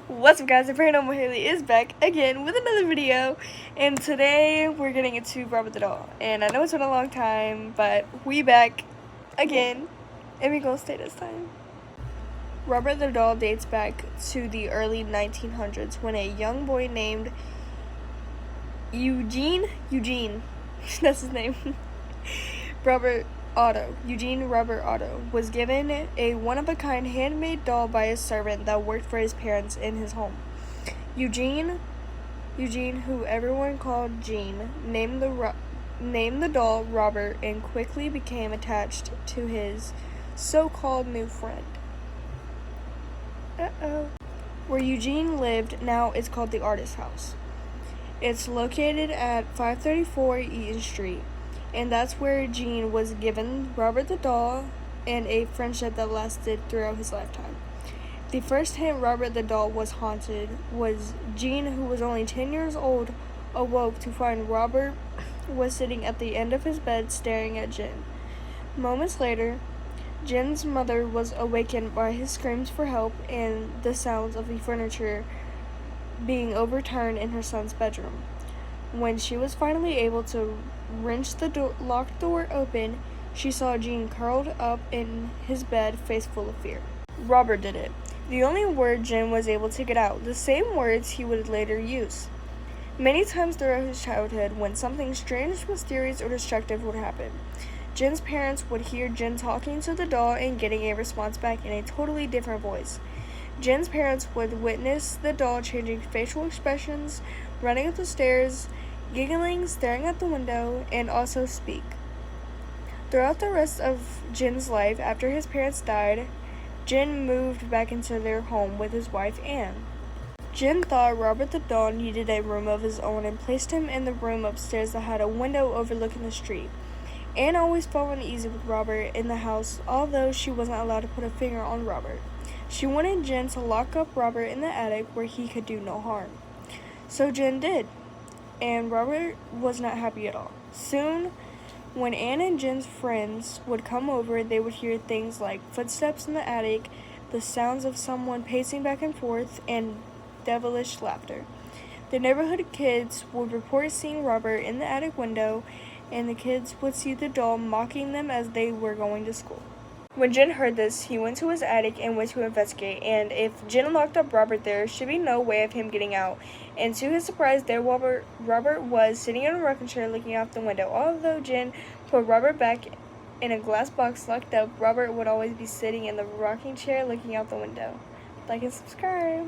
What's up, guys? The Paranormal Haley is back again with another video, and today we're getting into Robert the Doll. And I know it's been a long time, but we back again, and we gonna stay this time. Robert the Doll dates back to the early 1900s when a young boy named Eugene, that's his name, Eugene Robert Otto, was given a one-of-a-kind handmade doll by a servant that worked for his parents in his home. Eugene, who everyone called Gene, named the doll Robert and quickly became attached to his so-called new friend. Where Eugene lived now is called the Artist House. It's located at 534 Eaton Street. And that's where Gene was given Robert the doll and a friendship that lasted throughout his lifetime. The first hint Robert the doll was haunted was Gene, who was only 10 years old, awoke to find Robert was sitting at the end of his bed staring at Gene. Moments later, Gene's mother was awakened by his screams for help and the sounds of the furniture being overturned in her son's bedroom. When she was finally able to wrench the locked door open, she saw Gene curled up in his bed, face full of fear. Robert did it. The only word Gene was able to get out, the same words he would later use. Many times throughout his childhood, when something strange, mysterious, or destructive would happen, Gene's parents would hear Gene talking to the doll and getting a response back in a totally different voice. Gene's parents would witness the doll changing facial expressions, running up the stairs, giggling, staring at the window, and also speak. Throughout the rest of Gene's life, after his parents died, Gene moved back into their home with his wife, Anne. Gene thought Robert the doll needed a room of his own and placed him in the room upstairs that had a window overlooking the street. Anne always felt uneasy with Robert in the house, although she wasn't allowed to put a finger on Robert. She wanted Gene to lock up Robert in the attic where he could do no harm. So Gene did. And Robert was not happy at all. Soon, when Anne and Gene's friends would come over, they would hear things like footsteps in the attic, the sounds of someone pacing back and forth, and devilish laughter. The neighborhood kids would report seeing Robert in the attic window, and the kids would see the doll mocking them as they were going to school. When Gene heard this, he went to his attic and went to investigate, and if Gene locked up Robert there should be no way of him getting out. And to his surprise, there Robert was sitting in a rocking chair looking out the window. Although Gene put Robert back in a glass box locked up, Robert would always be sitting in the rocking chair looking out the window. Like and subscribe.